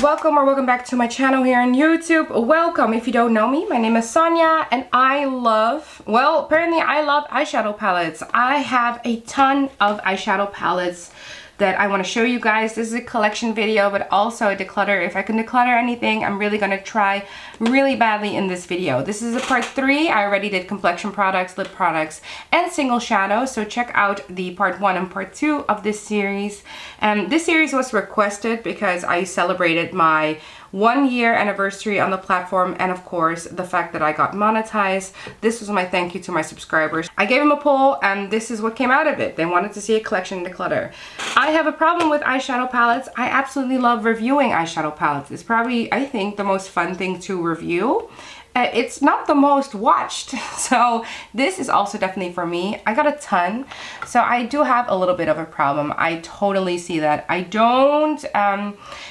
welcome back to my channel here on YouTube. Welcome. If you don't know me, my name is Sonia and I love eyeshadow palettes. I have a ton of eyeshadow palettes that I want to show you guys. This is a collection video, but also a declutter. If I can declutter anything, I'm really going to try really badly in this video. This is a part 3. I already did complexion products, lip products, and single shadow. So check out the part 1 and part 2 of this series. This series was requested because I celebrated my 1-year anniversary on the platform, and of course the fact that I got monetized. This was my thank you to my subscribers. I gave them a poll and this is what came out of it. They wanted to see a collection declutter. I have a problem with eyeshadow palettes. I absolutely love reviewing eyeshadow palettes. It's probably, I think, the most fun thing to review. It's not the most watched, so this is also definitely for me. I got a ton, so I do have a little bit of a problem. I totally see that. I don't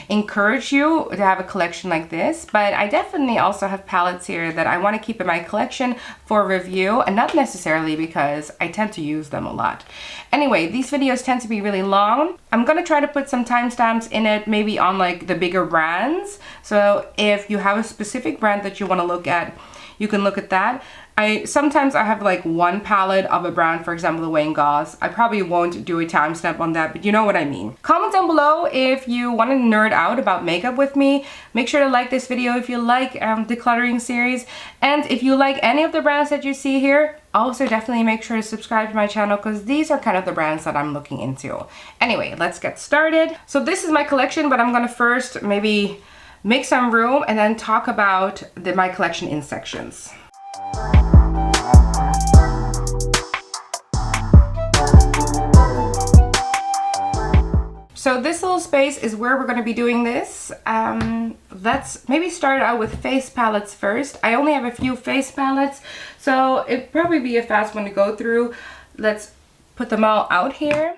encourage you to have a collection like this, but I definitely also have palettes here that I want to keep in my collection for review, and not necessarily because I tend to use them a lot. Anyway, these videos tend to be really long. I'm gonna try to put some timestamps in it, maybe on like the bigger brands. So if you have a specific brand that you want to look at, you can look at that. Sometimes I have like one palette of a brand, for example, the Wayne Gauze. I probably won't do a timestamp on that, but you know what I mean. Comment down below if you want to nerd out about makeup with me. Make sure to like this video if you like decluttering series. And if you like any of the brands that you see here, also definitely make sure to subscribe to my channel because these are kind of the brands that I'm looking into. Anyway, let's get started. So this is my collection, but I'm gonna first maybe make some room and then talk about my collection in sections. So this little space is where we're going to be doing this. Let's maybe start out with face palettes first. I only have a few face palettes, so it'd probably be a fast one to go through. Let's put them all out here.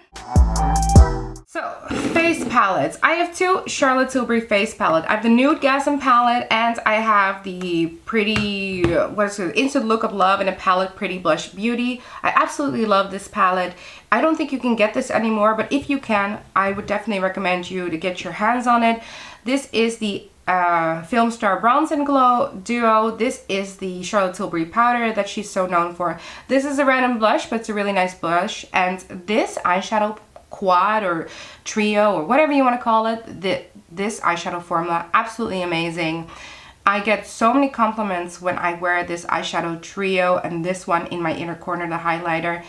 So, face palettes. I have two Charlotte Tilbury face palette. I have the Nude Gasm palette and I have the Pretty, Instant Look of Love in a palette, Pretty Blush Beauty. I absolutely love this palette. I don't think you can get this anymore, but if you can, I would definitely recommend you to get your hands on it. This is the Film Star Bronze and Glow Duo. This is the Charlotte Tilbury powder that she's so known for. This is a random blush, but it's a really nice blush. And this eyeshadow quad or trio or whatever you want to call it, this eyeshadow formula, absolutely amazing. I get so many compliments when I wear this eyeshadow trio and this one in my inner corner, the highlighter.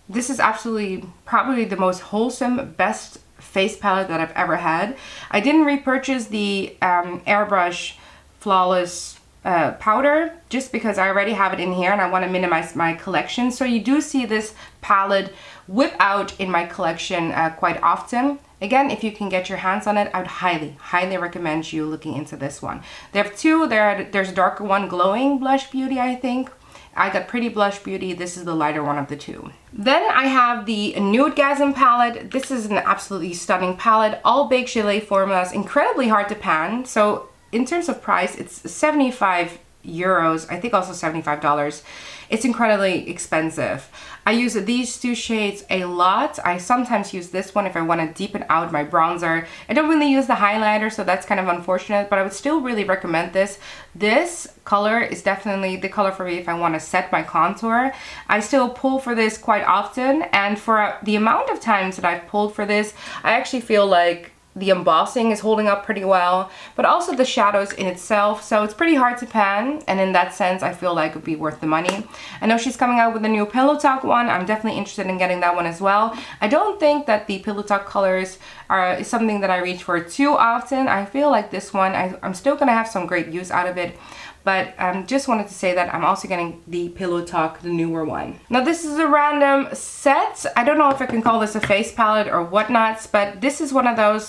This is absolutely probably the most wholesome, best face palette that I've ever had. I didn't repurchase the Airbrush Flawless powder just because I already have it in here and I want to minimize my collection. So you do see this palette whip out in my collection quite often. Again, if you can get your hands on it, I would highly recommend you looking into this one. They have two. There's a darker one, Glowing Blush Beauty, I think. I got Pretty Blush Beauty. This is the lighter one of the two. Then I have the Nude Gasm palette. This is an absolutely stunning palette. All baked gelée formulas, incredibly hard to pan. So in terms of price, it's 75 euros, I think also $75. It's incredibly expensive. I use these two shades a lot. I sometimes use this one if I want to deepen out my bronzer. I don't really use the highlighter, so that's kind of unfortunate, but I would still really recommend this. This color is definitely the color for me if I want to set my contour. I still pull for this quite often, and for the amount of times that I've pulled for this, I actually feel like the embossing is holding up pretty well, but also the shadows in itself. So it's pretty hard to pan, and in that sense, I feel like it would be worth the money. I know she's coming out with a new Pillow Talk one. I'm definitely interested in getting that one as well. I don't think that the Pillow Talk colors is something that I reach for too often. I feel like this one, I'm still gonna have some great use out of it. But just wanted to say that I'm also getting the Pillow Talk, the newer one. Now this is a random set. I don't know if I can call this a face palette or whatnots, but this is one of those,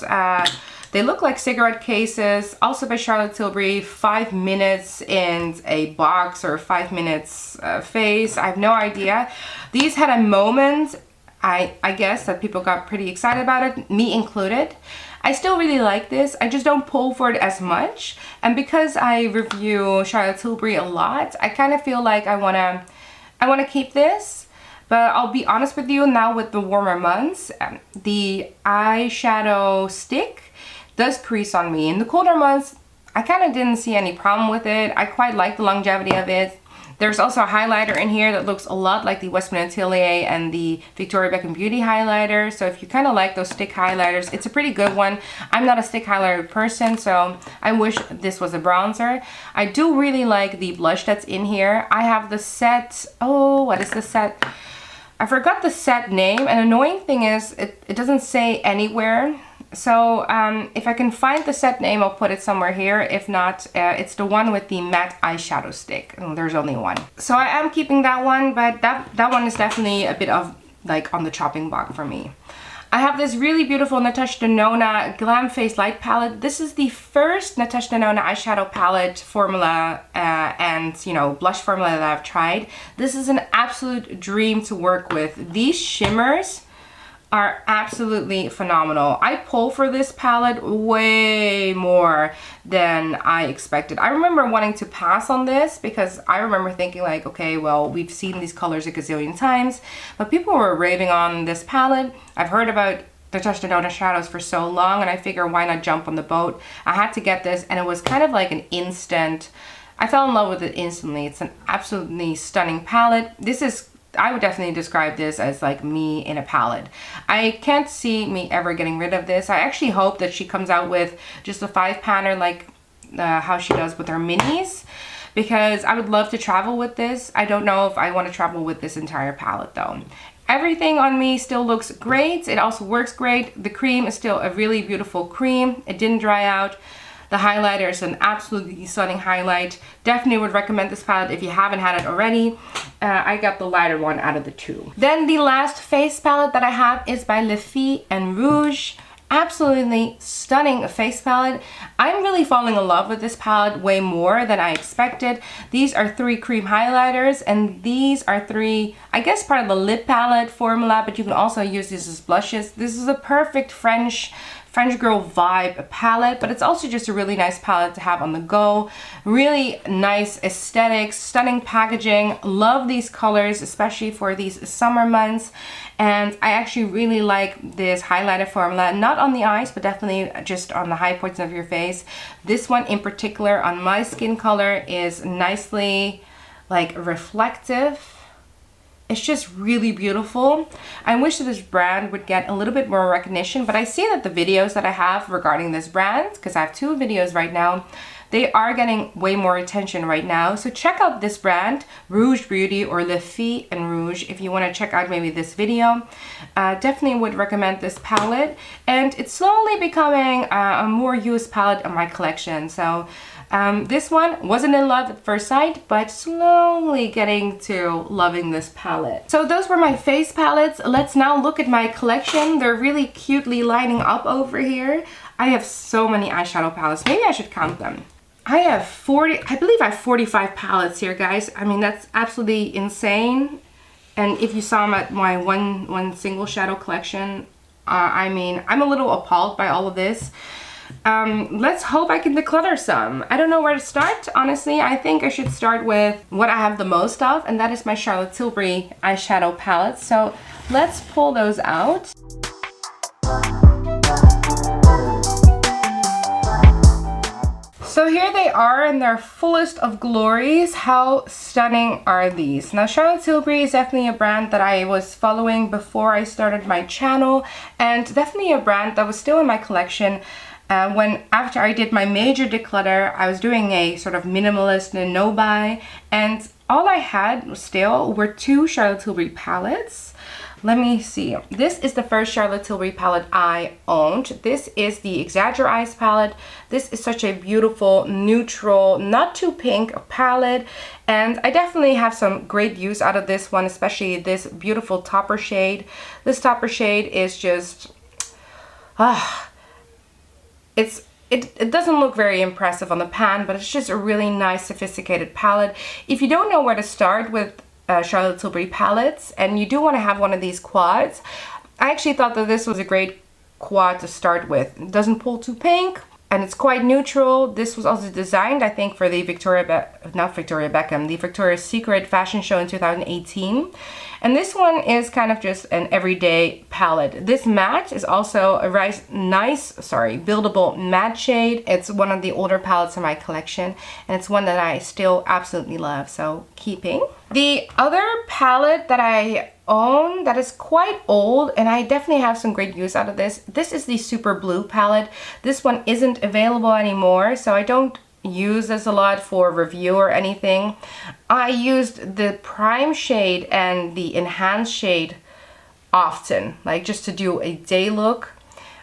they look like cigarette cases, also by Charlotte Tilbury, 5 minutes in a box or 5 minutes face. I have no idea. These had a moment, I guess, that people got pretty excited about it, me included. I still really like this. I just don't pull for it as much. And because I review Charlotte Tilbury a lot, I kind of feel like I wanna keep this. But I'll be honest with you, now with the warmer months, the eyeshadow stick does crease on me. In the colder months, I kind of didn't see any problem with it. I quite like the longevity of it. There's also a highlighter in here that looks a lot like the Westman Atelier and the Victoria Beckham Beauty highlighter. So if you kind of like those stick highlighters, it's a pretty good one. I'm not a stick highlighter person, so I wish this was a bronzer. I do really like the blush that's in here. I have the set, oh, what is the set? I forgot the set name, and annoying thing is it doesn't say anywhere. So if I can find the set name, I'll put it somewhere here. If not, it's the one with the matte eyeshadow stick. Oh, there's only one. So I am keeping that one, but that one is definitely a bit of like on the chopping block for me. I have this really beautiful Natasha Denona Glam Face Light palette. This is the first Natasha Denona eyeshadow palette formula and, you know, blush formula that I've tried. This is an absolute dream to work with. These shimmers are absolutely phenomenal. I pull for this palette way more than I expected. I remember wanting to pass on this because I remember thinking like, okay, well, we've seen these colors a gazillion times, but people were raving on this palette. I've heard about the Natasha Denona shadows for so long, and I figure why not jump on the boat. I had to get this, and it was kind of like an instant, I fell in love with it instantly. It's an absolutely stunning palette. This is, I would definitely describe this as like me in a palette. I can't see me ever getting rid of this. I actually hope that she comes out with just a 5-panner like how she does with her minis, because I would love to travel with this. I don't know if I want to travel with this entire palette though. Everything on me still looks great. It also works great. The cream is still a really beautiful cream. It didn't dry out. The highlighter is an absolutely stunning highlight. Definitely would recommend this palette if you haven't had it already. I got the lighter one out of the two. Then the last face palette that I have is by Le Fille and Rouge. Absolutely stunning face palette. I'm really falling in love with this palette way more than I expected. These are 3 cream highlighters, and these are 3, I guess, part of the lip palette formula, but you can also use these as blushes. This is a perfect French girl vibe palette, but it's also just a really nice palette to have on the go. Really nice aesthetics, stunning packaging. Love these colors, especially for these summer months. And I actually really like this highlighter formula, not on the eyes, but definitely just on the high points of your face. This one in particular on my skin color is nicely like reflective. It's just really beautiful. I wish that this brand would get a little bit more recognition, but I see that the videos that I have regarding this brand, because I have 2 videos right now, they are getting way more attention right now. So check out this brand, Rouge Beauty, or Le Fille and Rouge, if you want to check out maybe this video. Definitely would recommend this palette, and it's slowly becoming a more used palette in my collection. So this one wasn't in love at first sight, but slowly getting to loving this palette. So those were my face palettes. Let's now look at my collection. They're really cutely lining up over here. I have so many eyeshadow palettes. Maybe I should count them. I have 40, I believe I have 45 palettes here, guys. I mean, that's absolutely insane. And if you saw my one single shadow collection, I mean, I'm a little appalled by all of this. Let's hope I can declutter some. I don't know where to start, honestly. I think I should start with what I have the most of, and that is my Charlotte Tilbury eyeshadow palettes. So let's pull those out. So here they are in their fullest of glories. How stunning are these? Now, Charlotte Tilbury is definitely a brand that I was following before I started my channel, and definitely a brand that was still in my collection. After I did my major declutter, I was doing a sort of minimalist and no-buy, and all I had still were 2 Charlotte Tilbury palettes. Let me see. This is the first Charlotte Tilbury palette I owned. This is the Exagger Eyes palette. This is such a beautiful, neutral, not too pink palette. And I definitely have some great use out of this one, especially this beautiful topper shade. This topper shade is just... It doesn't look very impressive on the pan, but it's just a really nice, sophisticated palette. If you don't know where to start with Charlotte Tilbury palettes, and you do want to have one of these quads, I actually thought that this was a great quad to start with. It doesn't pull too pink, and it's quite neutral. This was also designed, I think, for the the Victoria's Secret fashion show in 2018. And this one is kind of just an everyday palette. This matte is also a nice, buildable matte shade. It's one of the older palettes in my collection, and it's one that I still absolutely love, so keeping. The other palette that I own that is quite old, and I definitely have some great use out of this. This is the Super Blue palette. This one isn't available anymore, so I don't use this a lot for review or anything. I used the prime shade and the enhanced shade often, like just to do a day look.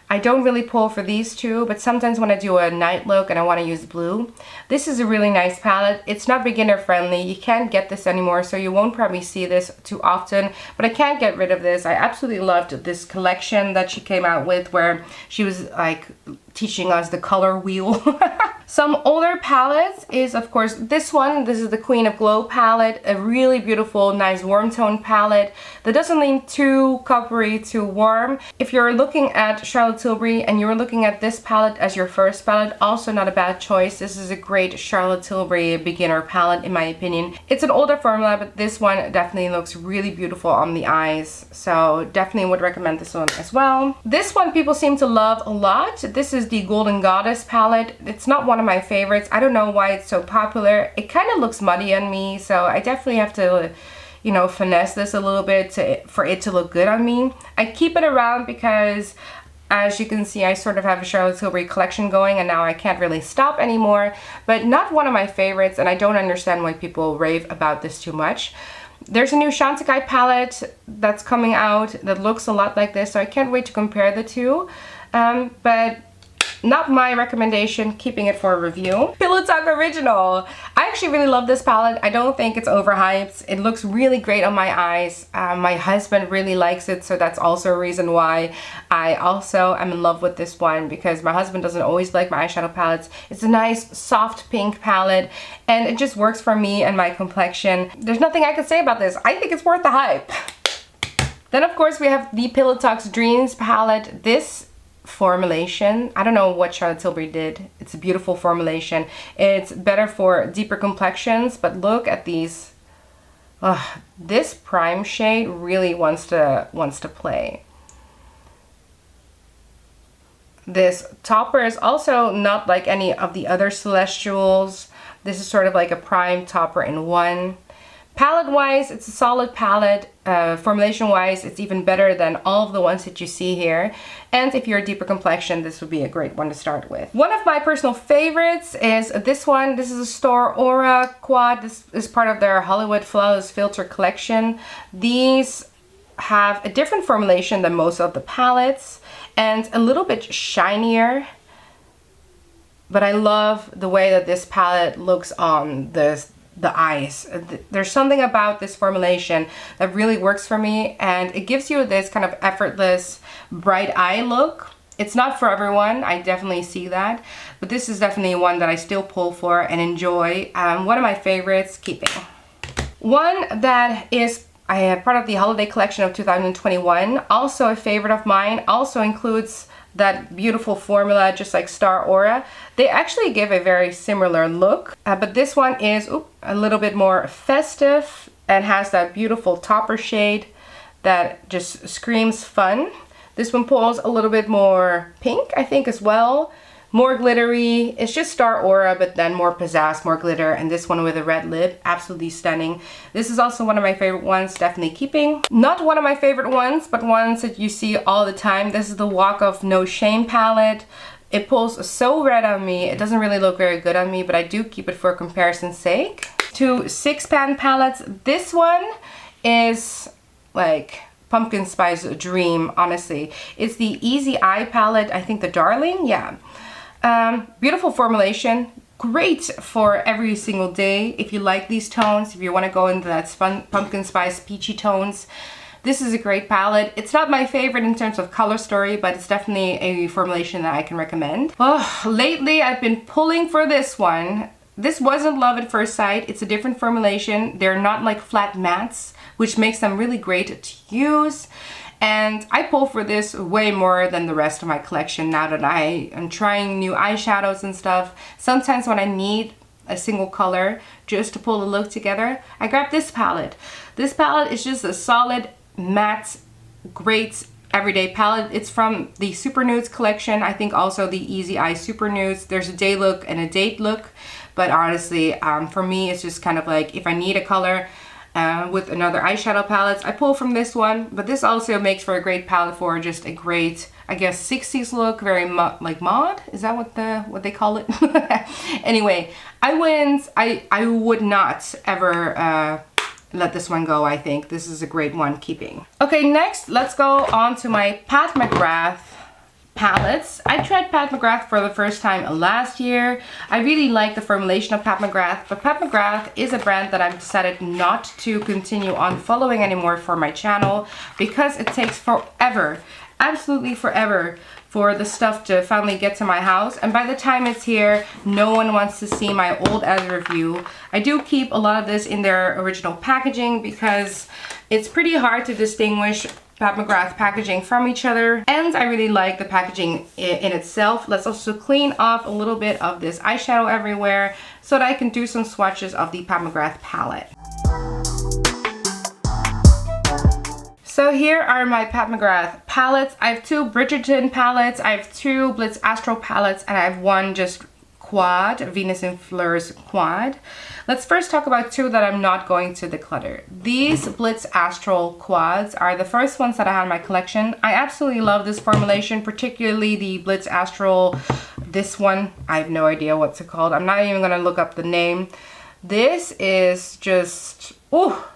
I don't really pull for these two, but sometimes when I do a night look and I want to use blue, this is a really nice palette. It's not beginner friendly. You can't get this anymore, so you won't probably see this too often, but I can't get rid of this. I absolutely loved this collection that she came out with where she was like teaching us the color wheel. Some older palettes is, of course, this one. This is the Queen of Glow palette, a really beautiful, nice warm tone palette that doesn't lean too coppery, too warm. If you're looking at Charlotte Tilbury and you're looking at this palette as your first palette, also not a bad choice. This is a great Charlotte Tilbury beginner palette, in my opinion. It's an older formula, but this one definitely looks really beautiful on the eyes, so definitely would recommend this one as well. This one people seem to love a lot. This is the Golden Goddess palette. It's not one of my favorites. I don't know why it's so popular. It kind of looks muddy on me, so I definitely have to, you know, finesse this a little bit for it to look good on me. I keep it around because, as you can see, I sort of have a Charlotte Tilbury collection going, and now I can't really stop anymore, but not one of my favorites, and I don't understand why people rave about this too much. There's a new Chantecaille palette that's coming out that looks a lot like this, so I can't wait to compare the two, but not my recommendation, keeping it for a review. Pillow Talk Original. I actually really love this palette. I don't think it's overhyped. It looks really great on my eyes. My husband really likes it, so that's also a reason why I also am in love with this one, because my husband doesn't always like my eyeshadow palettes. It's a nice soft pink palette, and it just works for me and my complexion. There's nothing I can say about this. I think it's worth the hype. Then of course we have the Pillow Talks Dreams palette. This formulation, I don't know what Charlotte Tilbury did. It's a beautiful formulation. It's better for deeper complexions, but look at these. This prime shade really wants to play. This topper is also not like any of the other Celestials. This is sort of like a prime topper in one. Palette wise, it's a solid palette. Formulation wise, it's even better than all of the ones that you see here. And if you're a deeper complexion, this would be a great one to start with. One of my personal favorites is this one. This is a Star Aura quad. This is part of their Hollywood Flawless Filter collection. These have a different formulation than most of the palettes and a little bit shinier. But I love the way that this palette looks on the eyes. There's something about this formulation that really works for me, and it gives you this kind of effortless bright eye look. It's not for everyone, I definitely see that, but this is definitely one that I still pull for and enjoy. One of my favorites, keeping. One that is part of the holiday collection of 2021, also a favorite of mine, also includes that beautiful formula, just like Star Aura. They actually give a very similar look, but this one is a little bit more festive and has that beautiful topper shade that just screams fun. This one pulls a little bit more pink, I think, as well. More glittery. It's just Star Aura, but then more pizzazz, more glitter, and this one with a red lip, absolutely stunning. This is also one of my favorite ones, definitely keeping. Not one of my favorite ones, but ones that you see all the time. This is the Walk of No Shame palette. It pulls so red on me. It doesn't really look very good on me, but I do keep it for comparison's sake. Two 6-pan palettes. This one is like pumpkin spice dream, honestly. It's the Easy Eye palette, I think the Darling, yeah. Beautiful formulation, great for every single day if you like these tones, if you want to go into that pumpkin spice peachy tones. This is a great palette. It's not my favorite in terms of color story, but it's definitely a formulation that I can recommend. Lately I've been pulling for this one. This wasn't love at first sight. It's a different formulation. They're not like flat mattes, which makes them really great to use. And I pull for this way more than the rest of my collection now that I am trying new eyeshadows and stuff. Sometimes when I need a single color just to pull the look together, I grab this palette. This palette is just a solid matte, great everyday palette. It's from the Super Nudes collection. I think also the Easy Eye Super Nudes. There's a day look and a date look, but honestly, for me, it's just kind of like if I need a color with another eyeshadow palettes, I pull from this one. But this also makes for a great palette for just a great, I guess, 60s look, very like mod. Is that what they call it? Anyway, I would not ever let this one go. I think this is a great one keeping. Okay, next let's go on to my Pat McGrath palettes. I tried Pat McGrath for the first time last year. I really like the formulation of Pat McGrath, but Pat McGrath is a brand that I've decided not to continue on following anymore for my channel because it takes forever, absolutely forever, for the stuff to finally get to my house, and by the time it's here, no one wants to see my old as review. I do keep a lot of this in their original packaging because it's pretty hard to distinguish Pat McGrath packaging from each other, and I really like the packaging in itself. Let's also clean off a little bit of this eyeshadow everywhere so that I can do some swatches of the Pat McGrath palette. So here are my Pat McGrath palettes. I have two Bridgerton palettes, I have two Blitz Astral palettes, and I have one just quad, Venus in Fleurs quad. Let's first talk about two that I'm not going to declutter. These Blitz Astral quads are the first ones that I had in my collection. I absolutely love this formulation, particularly the Blitz Astral, this one. I have no idea what's it called. I'm not even gonna look up the name. This is just, oh,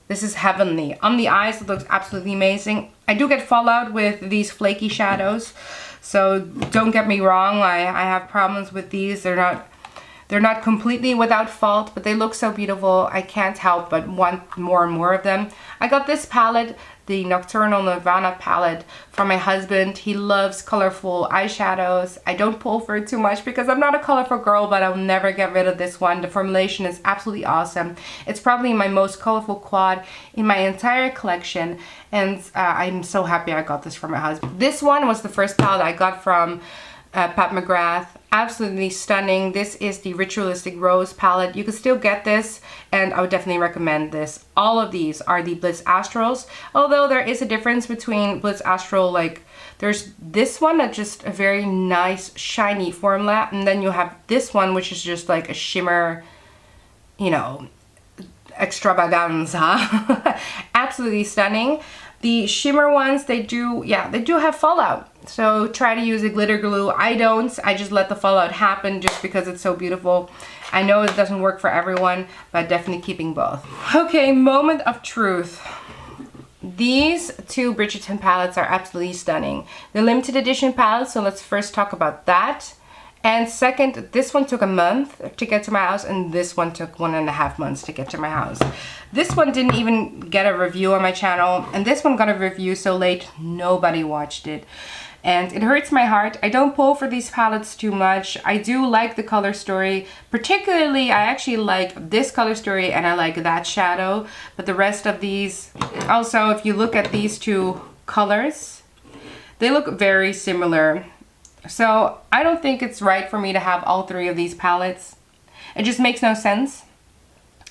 this is heavenly. On the eyes, it looks absolutely amazing. I do get fallout with these flaky shadows, so don't get me wrong. I have problems with these. They're not completely without fault, but they look so beautiful. I can't help but want more and more of them. I got this palette, the Nocturnal Nirvana palette, from my husband. He loves colorful eyeshadows. I don't pull for it too much because I'm not a colorful girl, but I'll never get rid of this one. The formulation is absolutely awesome. It's probably my most colorful quad in my entire collection, and I'm so happy I got this from my husband. This one was the first palette I got from Pat McGrath. Absolutely stunning. This is the Ritualistic Rose palette. You can still get this, and I would definitely recommend this. All of these are the Blitz Astrals, although there is a difference between Blitz Astral, like there's this one that's just a very nice shiny formula, and then you have this one which is just like a shimmer, you know, extravaganza. Absolutely stunning. The shimmer ones, they do have fallout. So try to use a glitter glue. I don't. I just let the fallout happen just because it's so beautiful. I know it doesn't work for everyone, but definitely keeping both. Okay, moment of truth. These two Bridgerton palettes are absolutely stunning. They're limited edition palettes, so let's first talk about that. And second, this one took a month to get to my house, and this one took 1.5 months to get to my house. This one didn't even get a review on my channel, and this one got a review so late nobody watched it. And it hurts my heart. I don't pull for these palettes too much. I do like the color story. Particularly, I actually like this color story and I like that shadow. But the rest of these, also if you look at these two colors, they look very similar. So I don't think it's right for me to have all three of these palettes. It just makes no sense.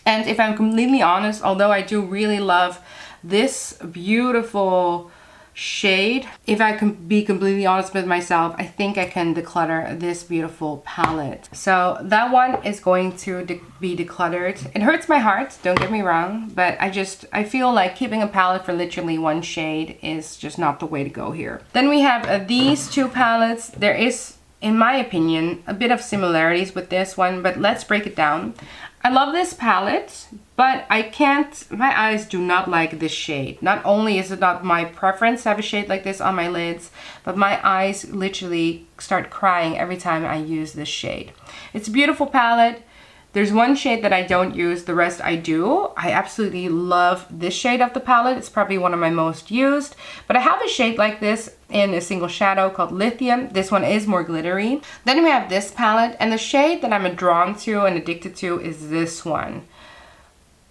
And if I'm completely honest, although I do really love this beautiful shade, if I can be completely honest with myself, I think I can declutter this beautiful palette. So that one is going to be decluttered. It hurts my heart, don't get me wrong, but I feel like keeping a palette for literally one shade is just not the way to go here. Then we have these two palettes. There is, in my opinion, a bit of similarities with this one, but let's break it down. I love this palette, but my eyes do not like this shade. Not only is it not my preference to have a shade like this on my lids, but my eyes literally start crying every time I use this shade. It's a beautiful palette. There's one shade that I don't use, the rest I do. I absolutely love this shade of the palette. It's probably one of my most used, but I have a shade like this in a single shadow called Lithium. This one is more glittery. Then we have this palette, and the shade that I'm drawn to and addicted to is this one.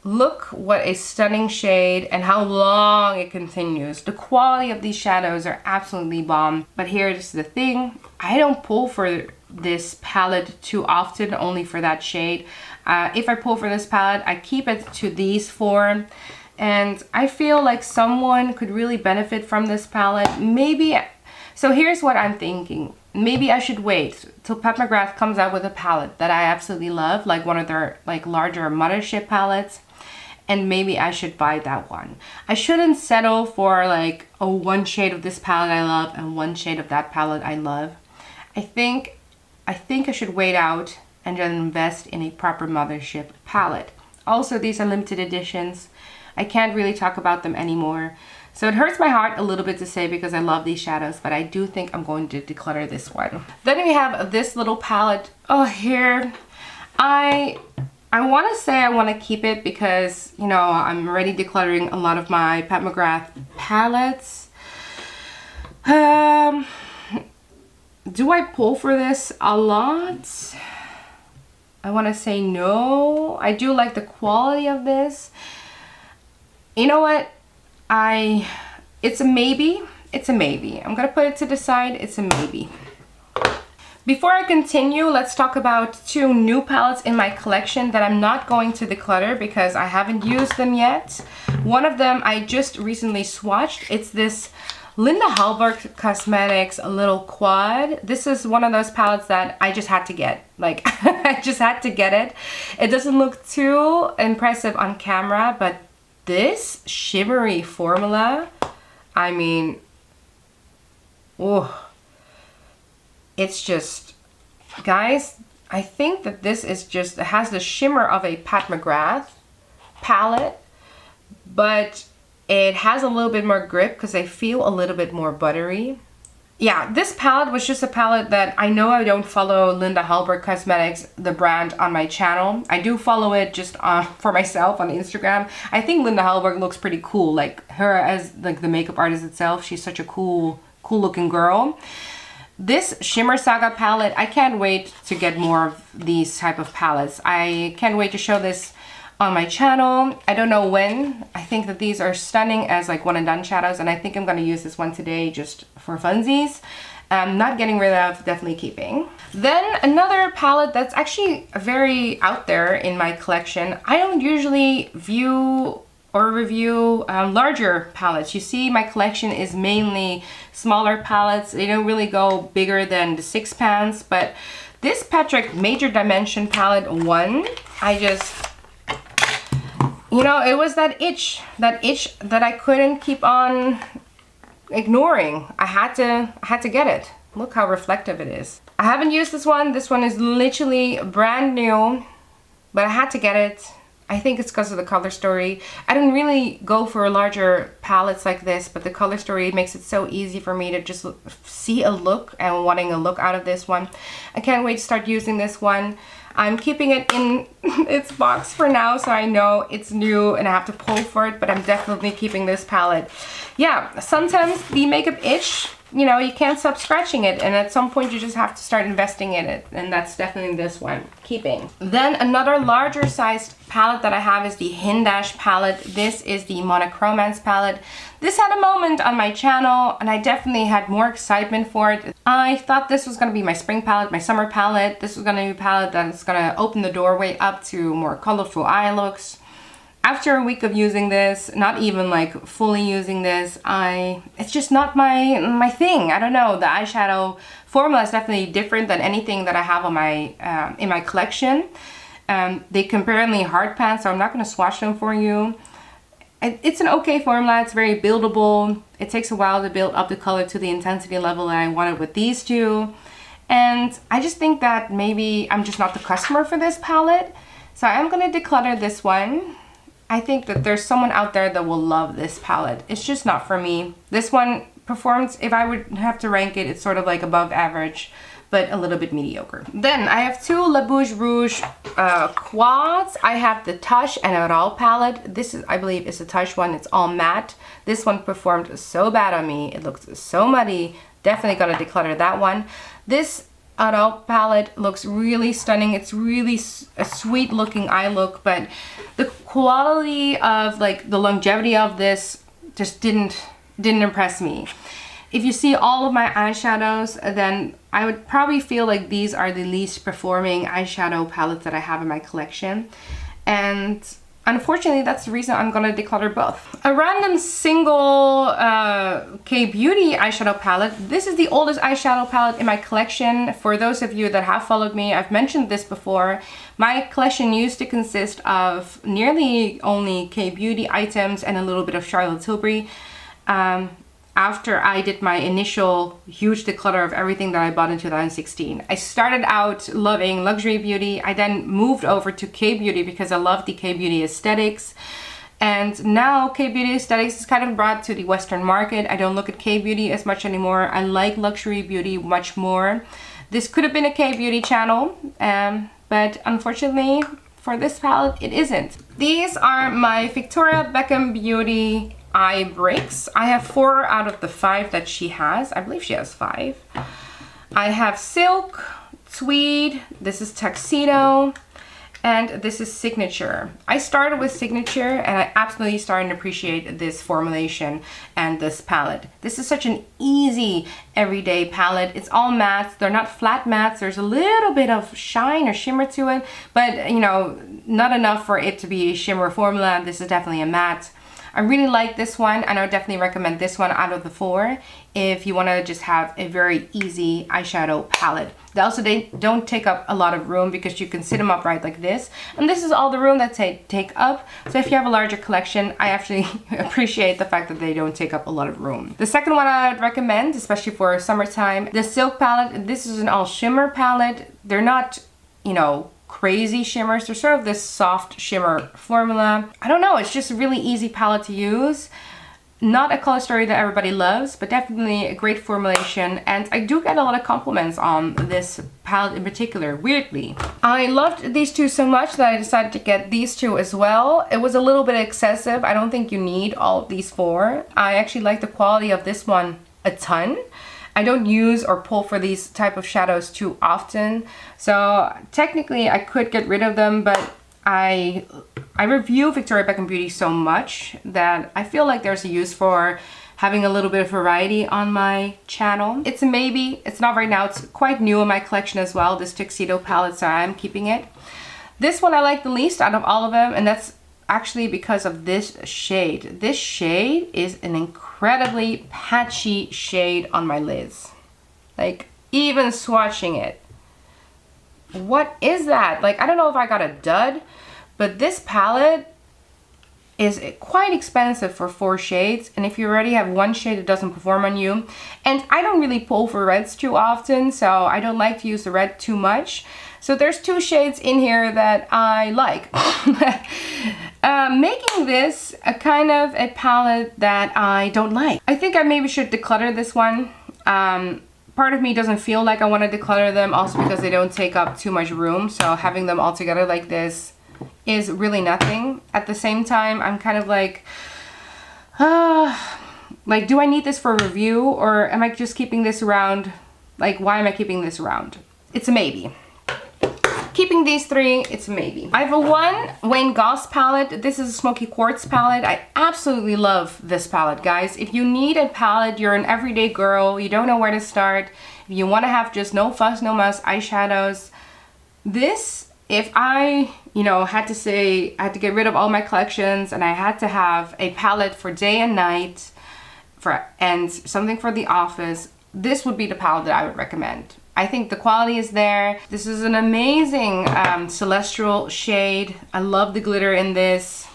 look what a stunning shade and how long it continues. The quality of these shadows are absolutely bomb. But here's the thing, I don't pull for this palette too often, only for that shade. If I pull for this palette, I keep it to these four. And I feel like someone could really benefit from this palette. Maybe, so here's what I'm thinking. Maybe I should wait till Pat McGrath comes out with a palette that I absolutely love, like one of their like larger mothership palettes. And maybe I should buy that one. I shouldn't settle for like, oh, one shade of this palette I love and one shade of that palette I love. I think I should wait out and then invest in a proper mothership palette. Also, these are limited editions. I can't really talk about them anymore. So it hurts my heart a little bit to say because I love these shadows, but I do think I'm going to declutter this one. Then we have this little palette. Oh, here. I want to say I want to keep it because, you know, I'm already decluttering a lot of my Pat McGrath palettes. Do I pull for this a lot? I want to say no. I do like the quality of this. You know what? It's a maybe. It's a maybe. I'm going to put it to the side. It's a maybe. Before I continue, let's talk about two new palettes in my collection that I'm not going to declutter because I haven't used them yet. One of them I just recently swatched. It's this Linda Hallberg Cosmetics little quad. This is one of those palettes that I just had to get. Like, I just had to get it. It doesn't look too impressive on camera, but this shimmery formula, I mean, oh. It's just, guys, I think that this is just, it has the shimmer of a Pat McGrath palette, but it has a little bit more grip because I feel a little bit more buttery. Yeah, this palette was just a palette that I know I don't follow Linda Hallberg Cosmetics, the brand, on my channel. I do follow it just for myself on Instagram. I think Linda Hallberg looks pretty cool. Like her as like the makeup artist itself, she's such a cool looking girl. This Shimmer Saga palette, I can't wait to get more of these type of palettes. I can't wait to show this on my channel. I don't know when. I think that these are stunning as like one and done shadows, and I think I'm going to use this one today just for funsies. Not getting rid of, definitely keeping. Then another palette that's actually very out there in my collection. I don't usually view or review larger palettes. You see, my collection is mainly smaller palettes. They don't really go bigger than the 6 pans, but this Patrick Major Dimension palette 1, I just, you know, it was that itch that I couldn't keep on ignoring. I had to get it. Look how reflective it is. I haven't used this one. This one is literally brand new, but I had to get it. I think it's because of the color story. I don't really go for larger palettes like this, but the color story makes it so easy for me to just see a look and wanting a look out of this one. I can't wait to start using this one. I'm keeping it in its box for now, so I know it's new and I have to pull for it, but I'm definitely keeping this palette. Yeah, sometimes the makeup itch, you know, you can't stop scratching it, and at some point you just have to start investing in it, and that's definitely this one, keeping. Then another larger sized palette that I have is the Hindash palette. This is the Monochromance palette. This had a moment on my channel, and I definitely had more excitement for it. I thought this was going to be my spring palette, my summer palette. This was going to be a palette that's going to open the doorway up to more colorful eye looks. After a week of using this, not even like fully using this, it's just not my thing. I don't know. The eyeshadow formula is definitely different than anything that I have on my in my collection. They comparatively hard pan, so I'm not going to swatch them for you. It's an okay formula. It's very buildable. It takes a while to build up the color to the intensity level that I wanted with these two. And I just think that maybe I'm just not the customer for this palette. So I'm going to declutter this one. I think that there's someone out there that will love this palette. It's just not for me. This one performs, if I would have to rank it, it's sort of like above average, but a little bit mediocre. Then I have two La Bouge Rouge quads. I have the Touch and Oral palette. This is, I believe, is a Touch one. It's all matte. This one performed so bad on me. It looked so muddy. Definitely gonna declutter that one. This Eyeshadow palette looks really stunning. It's really a sweet looking eye look, but the quality of like the longevity of this just didn't impress me. If you see all of my eyeshadows, then I would probably feel like these are the least performing eyeshadow palettes that I have in my collection. And unfortunately, that's the reason I'm gonna declutter both. A random single K-Beauty eyeshadow palette. This is the oldest eyeshadow palette in my collection. For those of you that have followed me, I've mentioned this before. My collection used to consist of nearly only K-Beauty items and a little bit of Charlotte Tilbury. After I did my initial huge declutter of everything that I bought in 2016. I started out loving luxury beauty. I then moved over to K-Beauty because I love the K-Beauty aesthetics. And now K-Beauty aesthetics is kind of brought to the Western market. I don't look at K-Beauty as much anymore. I like luxury beauty much more. This could have been a K-Beauty channel, but unfortunately for this palette, it isn't. These are my Victoria Beckham Beauty eye bricks. I have 4 out of the 5 that she has. I believe she has 5. I have silk, tweed, this is tuxedo, and this is signature. I started with signature and I absolutely started to appreciate this formulation and this palette. This is such an easy everyday palette. It's all mattes. They're not flat mattes. There's a little bit of shine or shimmer to it, but you know, not enough for it to be a shimmer formula. This is definitely a matte. I really like this one, and I would definitely recommend this one out of the 4 if you want to just have a very easy eyeshadow palette. They don't take up a lot of room because you can sit them upright like this, and this is all the room that they take up. So if you have a larger collection, I actually appreciate the fact that they don't take up a lot of room. The second one I would recommend, especially for summertime, the silk palette. This is an all shimmer palette. They're not, you know, crazy shimmers. They're sort of this soft shimmer formula. I don't know, it's just a really easy palette to use. Not a color story that everybody loves, but definitely a great formulation. And I do get a lot of compliments on this palette in particular, weirdly. I loved these 2 so much that I decided to get these 2 as well. It was a little bit excessive. I don't think you need all of these 4. I actually like the quality of this one a ton. I don't use or pull for these type of shadows too often, so technically I could get rid of them, but I review Victoria Beckham Beauty so much that I feel like there's a use for having a little bit of variety on my channel. It's a maybe. It's not right now. It's quite new in my collection as well, this tuxedo palette, so I'm keeping it. This one I like the least out of all of them, and that's actually because of this shade. This shade is an incredibly patchy shade on my lids. Like, even swatching it. What is that? Like, I don't know if I got a dud, but this palette is quite expensive for 4 shades, and if you already have 1 shade that doesn't perform on you, and I don't really pull for reds too often, so I don't like to use the red too much. So there's 2 shades in here that I like. Making this a kind of a palette that I don't like. I think I maybe should declutter this one. Part of me doesn't feel like I want to declutter them, also because they don't take up too much room. So having them all together like this is really nothing. At the same time, I'm kind of like, do I need this for review, or am I just keeping this around? Like, why am I keeping this around? It's a maybe. Keeping these 3, it's a maybe. I have a Wayne Goss palette. This is a smoky quartz palette. I absolutely love this palette, guys. If you need a palette, you're an everyday girl, you don't know where to start, if you want to have just no fuss, no muss eyeshadows, this, if I, you know, had to say, I had to get rid of all my collections and I had to have a palette for day and night and something for the office, this would be the palette that I would recommend. I think the quality is there. This is an amazing celestial shade. I love the glitter in this.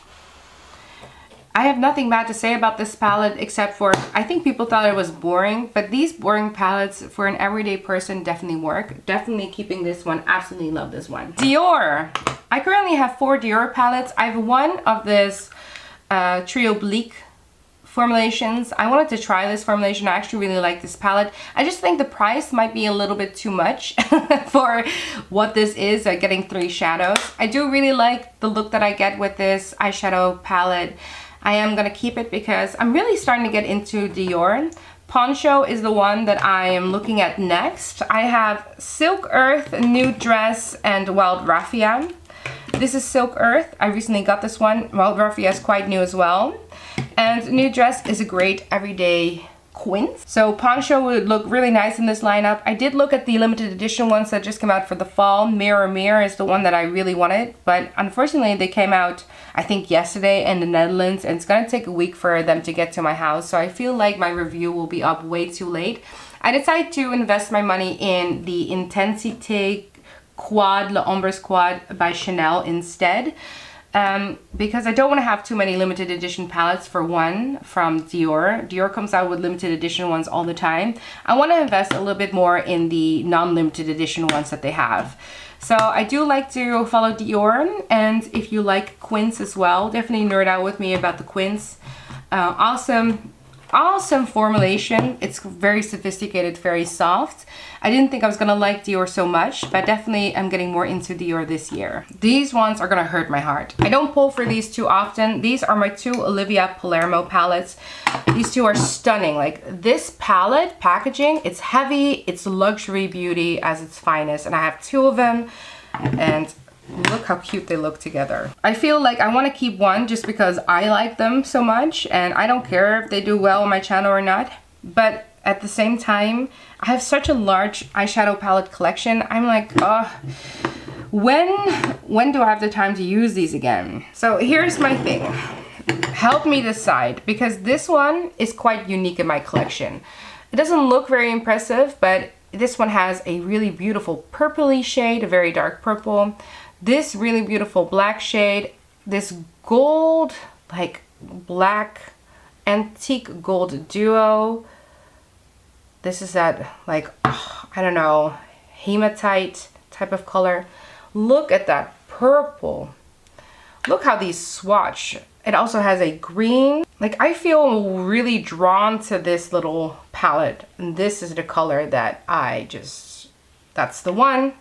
I have nothing bad to say about this palette except for I think people thought it was boring, but these boring palettes for an everyday person definitely work. Definitely keeping this one. Absolutely love this one. Dior. I currently have 4 Dior palettes. I have 1 of this Trio Bleak formulations. I wanted to try this formulation. I actually really like this palette. I just think the price might be a little bit too much for what this is, getting 3 shadows. I do really like the look that I get with this eyeshadow palette. I am gonna keep it because I'm really starting to get into Dior, Poncho is the one that I am looking at next. I have Silk Earth, Nude Dress, and Wild Raffia. This is Silk Earth. I recently got this one. Wild Raffia is quite new as well. And Nude Dress is a great everyday quince. So Poncho would look really nice in this lineup. I did look at the limited edition ones that just came out for the fall. Mirror Mirror is the one that I really wanted, but unfortunately they came out I think yesterday in the Netherlands, and it's gonna take a week for them to get to my house. So I feel like my review will be up way too late. I decided to invest my money in the Ethnicity Quad, L'Ombre Quad by Chanel instead. Because I don't want to have too many limited edition palettes for one from Dior. Dior comes out with limited edition ones all the time. I want to invest a little bit more in the non-limited edition ones that they have. So I do like to follow Dior, and if you like quince as well, definitely nerd out with me about the quince. Awesome formulation. It's very sophisticated, very soft. I didn't think I was gonna like Dior so much, but definitely I'm getting more into Dior this year. These ones are gonna hurt my heart. I don't pull for these too often. These are my two Olivia Palermo palettes. These two are stunning. Like this palette packaging, it's heavy, it's luxury beauty as its finest, and I have two of them, and look how cute they look together. I feel like I want to keep one just because I like them so much, and I don't care if they do well on my channel or not. But at the same time, I have such a large eyeshadow palette collection. I'm like, when do I have the time to use these again? So here's my thing. Help me decide, because this one is quite unique in my collection. It doesn't look very impressive, but this one has a really beautiful purpley shade, a very dark purple. This really beautiful black shade, this gold, like black antique gold duo. This is that like, I don't know, hematite type of color. Look at that purple. Look how these swatch. It also has a green. Like I feel really drawn to this little palette. And this is the color that that's the one.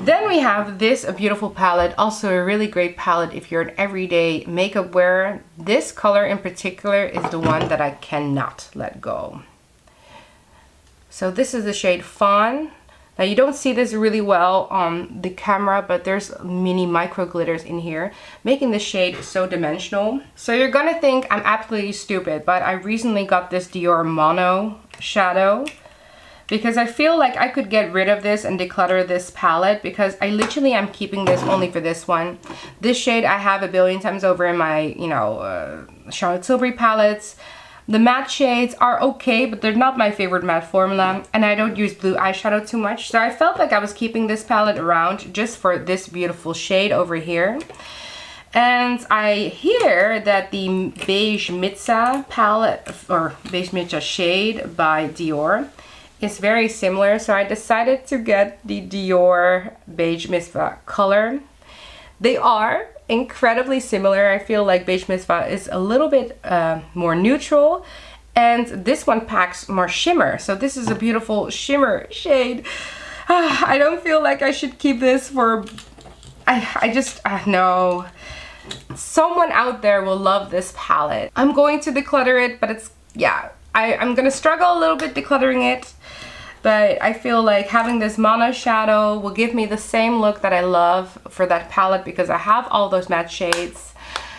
Then we have this, a beautiful palette, also a really great palette if you're an everyday makeup wearer. This color in particular is the one that I cannot let go. So this is the shade Fawn. Now you don't see this really well on the camera, but there's mini micro glitters in here, making the shade so dimensional. So you're gonna think I'm absolutely stupid, but I recently got this Dior Mono shadow, because I feel like I could get rid of this and declutter this palette, because I literally am keeping this only for this one. This shade I have a billion times over in my, Charlotte Tilbury palettes. The matte shades are okay, but they're not my favorite matte formula, and I don't use blue eyeshadow too much. So I felt like I was keeping this palette around just for this beautiful shade over here. And I hear that the Beige Mitza palette, or Beige Mitza shade by Dior, is very similar, so I decided to get the Dior Beige Mitzvah color. They are incredibly similar. I feel like Beige Mitzvah is a little bit more neutral, and this one packs more shimmer. So this is a beautiful shimmer shade. I don't feel like I should keep this for... no. Someone out there will love this palette. I'm going to declutter it, but it's, yeah. I'm gonna struggle a little bit decluttering it, but I feel like having this mono shadow will give me the same look that I love for that palette, because I have all those matte shades.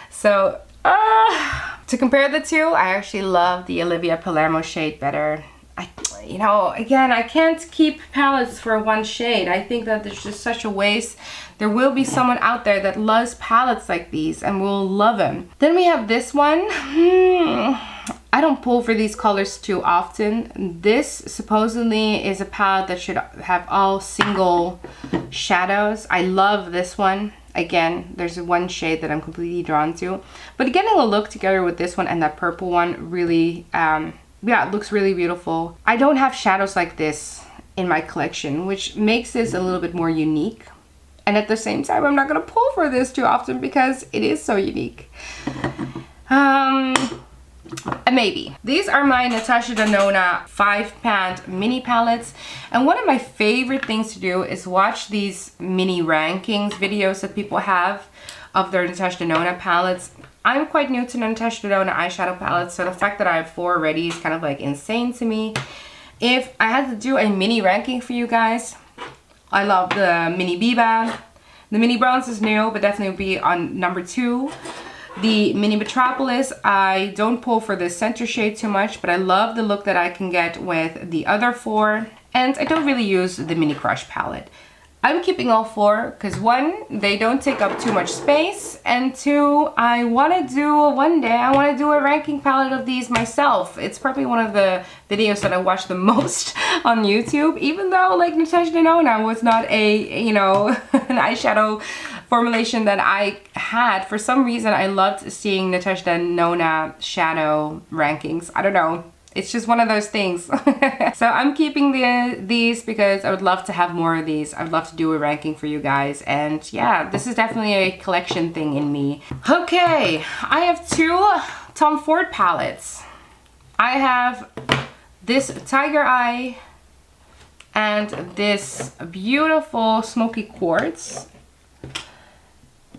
So to compare the two, I actually love the Olivia Palermo shade better. Again, I can't keep palettes for one shade. I think that there's just such a waste. There will be someone out there that loves palettes like these and will love them. Then we have this one. I don't pull for these colors too often. This supposedly is a palette that should have all single shadows. I love this one. Again, there's one shade that I'm completely drawn to. But getting a look together with this one and that purple one really, it looks really beautiful. I don't have shadows like this in my collection, which makes this a little bit more unique. And at the same time, I'm not gonna pull for this too often because it is so unique. Maybe. These are my Natasha Denona 5-pan mini palettes, and one of my favorite things to do is watch these mini rankings videos that people have of their Natasha Denona palettes. I'm quite new to Natasha Denona eyeshadow palettes, so the fact that I have 4 already is kind of like insane to me. If I had to do a mini ranking for you guys, I love the Mini Biba. The Mini Bronze is new, but definitely would be on number 2. The Mini Metropolis, I don't pull for this center shade too much, but I love the look that I can get with the other 4. And I don't really use the Mini Crush palette. I'm keeping all 4 because 1, they don't take up too much space, and 2, I want to do one day, I want to do a ranking palette of these myself. It's probably one of the videos that I watch the most on YouTube, even though like Natasha Denona was not a, you know, an eyeshadow formulation that I had. For some reason, I loved seeing Natasha Denona shadow rankings. I don't know. It's just one of those things. So I'm keeping these because I would love to have more of these. I would love to do a ranking for you guys. And yeah, this is definitely a collection thing in me. Okay, I have 2 Tom Ford palettes. I have this Tiger Eye and this beautiful Smoky Quartz.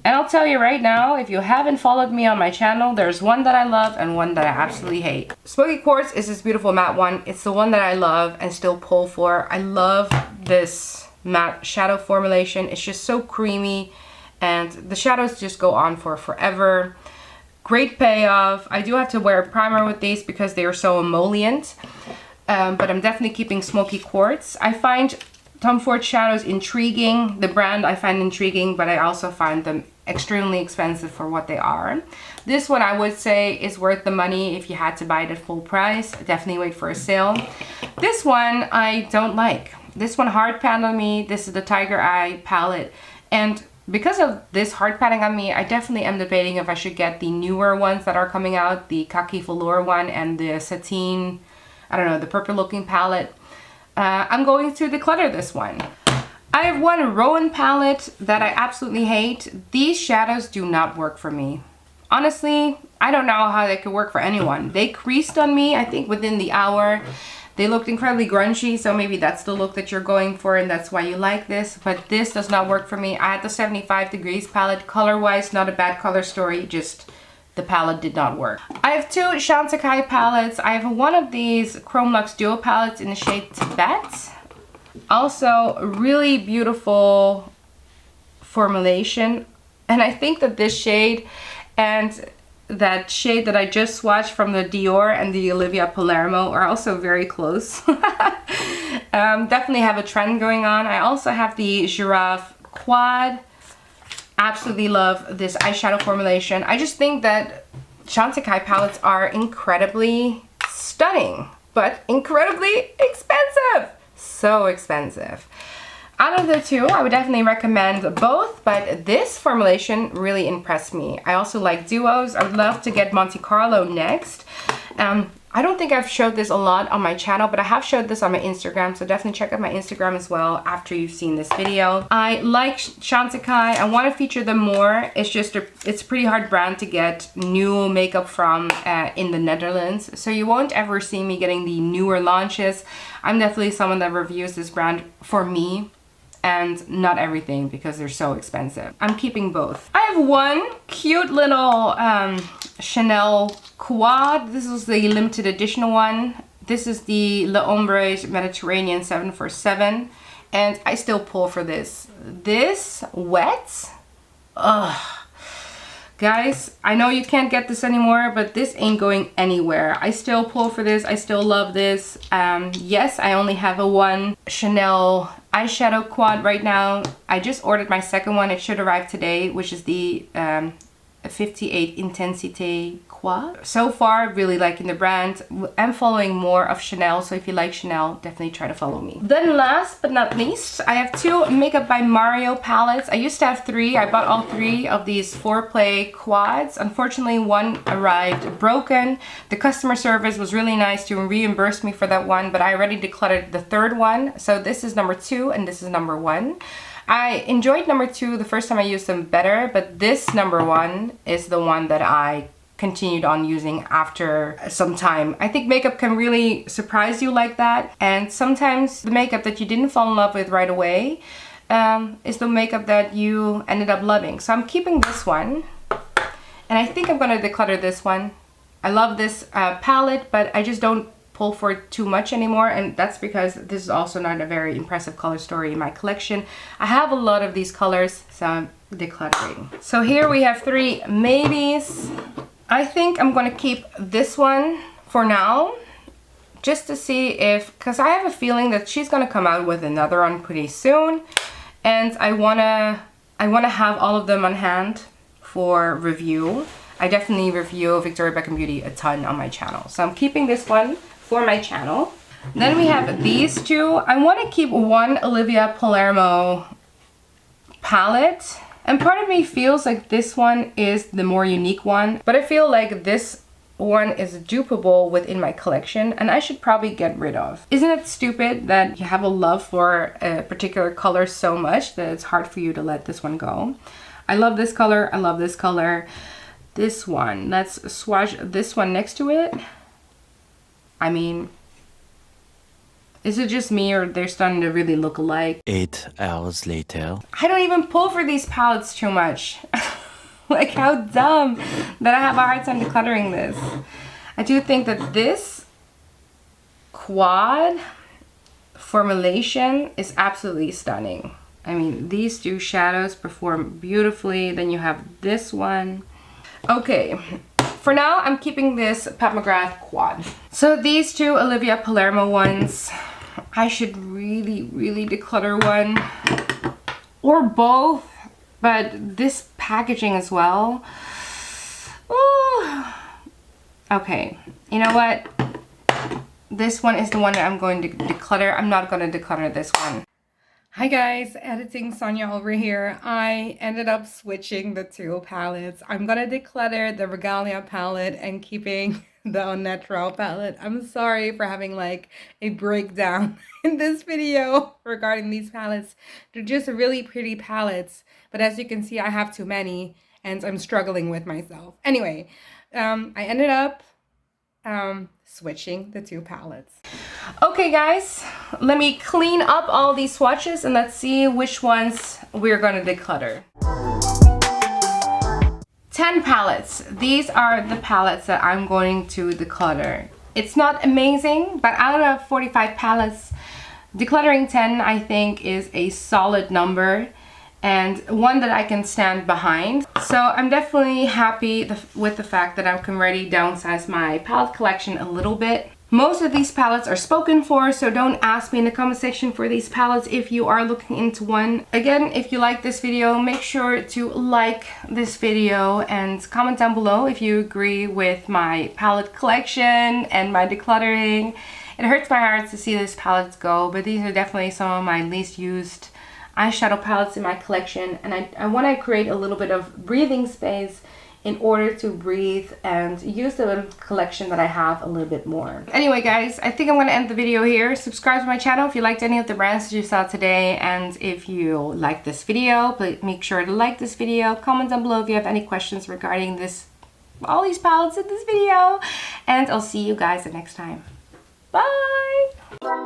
And I'll tell you right now, if you haven't followed me on my channel, there's one that I love and one that I absolutely hate. Smoky Quartz is this beautiful matte one. It's the one that I love and still pull for. I love this matte shadow formulation. It's just so creamy and the shadows just go on for forever. Great payoff. I do have to wear a primer with these because they are so emollient. But I'm definitely keeping Smoky Quartz. I find Tom Ford shadows intriguing. The brand I find intriguing, but I also find them extremely expensive for what they are. This one I would say is worth the money if you had to buy it at full price. Definitely wait for a sale. This one I don't like. This one hard pan on me. This is the Tiger Eye palette. And because of this hard panning on me, I definitely am debating if I should get the newer ones that are coming out. The Khaki Velour one and the Sateen, I don't know, the purple looking palette. I'm going to declutter this one. I have one Rowan palette that I absolutely hate. These shadows do not work for me. Honestly, I don't know how they could work for anyone. They creased on me, I think, within the hour. They looked incredibly grungy, so maybe that's the look that you're going for and that's why you like this. But this does not work for me. I had the 75 Degrees palette. Color-wise, not a bad color story, just the palette did not work. I have 2 Chantecaille palettes. I have one of these Chrome Luxe Duo palettes in the shade Tibet. Also, really beautiful formulation. And I think that this shade and that shade that I just swatched from the Dior and the Olivia Palermo are also very close. Definitely have a trend going on. I also have the Giraffe Quad. Absolutely love this eyeshadow formulation. I just think that Chantecaille palettes are incredibly stunning, but incredibly expensive. So expensive. Out of the 2, I would definitely recommend both, but this formulation really impressed me. I also like duos. I would love to get Monte Carlo next. I don't think I've showed this a lot on my channel, but I have showed this on my Instagram, so definitely check out my Instagram as well after you've seen this video. I like Chantecaille. I want to feature them more. It's just it's a pretty hard brand to get new makeup from in the Netherlands, so you won't ever see me getting the newer launches. I'm definitely someone that reviews this brand for me and not everything because they're so expensive. I'm keeping both. I have one cute little Chanel Quad. This is the limited edition one. This is the L'Ombre Mediterranean 747 and I still pull for this. This wet, ugh. Guys, I know you can't get this anymore, but this ain't going anywhere. I still pull for this. I still love this. Yes, I only have a 1 Chanel eyeshadow quad right now. I just ordered my second one. It should arrive today, which is the 58 Intensité Quad. So far, really liking the brand. I'm following more of Chanel, so if you like Chanel, definitely try to follow me. Then last but not least, I have 2 Makeup by Mario palettes. I used to have 3. I bought all 3 of these 4-play quads. Unfortunately, one arrived broken. The customer service was really nice to reimburse me for that one, but I already decluttered the 3rd one. So this is number 2 and this is number 1. I enjoyed number 2 the first time I used them better, but this number 1 is the one that I continued on using after some time. I think makeup can really surprise you like that, and sometimes the makeup that you didn't fall in love with right away is the makeup that you ended up loving. So I'm keeping this one, And I think I'm gonna declutter this one. I love this palette, but I just don't pull for it too much anymore, and that's because this is also not a very impressive color story in my collection. I have a lot of these colors, so I'm decluttering. So here we have 3 maybes. I think I'm gonna keep this one for now, just to see if, because I have a feeling that she's gonna come out with another one pretty soon, and I wanna have all of them on hand for review. I definitely review Victoria Beckham Beauty a ton on my channel, so I'm keeping this one for my channel. Then we have these 2. I want to keep one Olivia Palermo palette, and part of me feels like this one is the more unique one, but I feel like this one is dupable within my collection and I should probably get rid of. Isn't it stupid that you have a love for a particular color so much that it's hard for you to let this one go? I love this color. I love this color. This one, let's swatch this one next to it. I mean, is it just me or they're starting to really look alike? 8 hours later. I don't even pull for these palettes too much. Like, how dumb that I have a hard time decluttering this. I do think that this quad formulation is absolutely stunning. I mean, these 2 shadows perform beautifully. Then you have this one. Okay, for now, I'm keeping this Pat McGrath quad. So these 2 Olivia Palermo ones, I should really, really declutter one or both, but this packaging as well. Ooh. Okay, you know what? This one is the one that I'm going to declutter. I'm not going to declutter this one. Hi guys, editing Sonia over here. I ended up switching the 2 palettes. I'm gonna declutter the Regalia palette and keeping the Au Naturel palette. I'm sorry for having like a breakdown in this video regarding these palettes. They're just really pretty palettes, but as you can see, I have too many and I'm struggling with myself. Anyway, I ended up switching the 2 palettes. Okay guys, let me clean up all these swatches and let's see which ones we're gonna declutter. 10 palettes. These are the palettes that I'm going to declutter. It's not amazing, but out of 45 palettes, decluttering 10 I think is a solid number and one that I can stand behind. So I'm definitely happy with the fact that I can already downsize my palette collection a little bit. Most of these palettes are spoken for, so don't ask me in the comment section for these palettes if you are looking into one. Again, if you like this video, make sure to like this video and comment down below if you agree with my palette collection and my decluttering. It hurts my heart to see these palettes go, but these are definitely some of my least used eyeshadow palettes in my collection, and I want to create a little bit of breathing space in order to breathe and use the little collection that I have a little bit more. Anyway guys, I think I'm going to end the video here. Subscribe to my channel if you liked any of the brands that you saw today, and if you like this video, please make sure to like this video, comment down below if you have any questions regarding all these palettes in this video, and I'll see you guys the next time. Bye!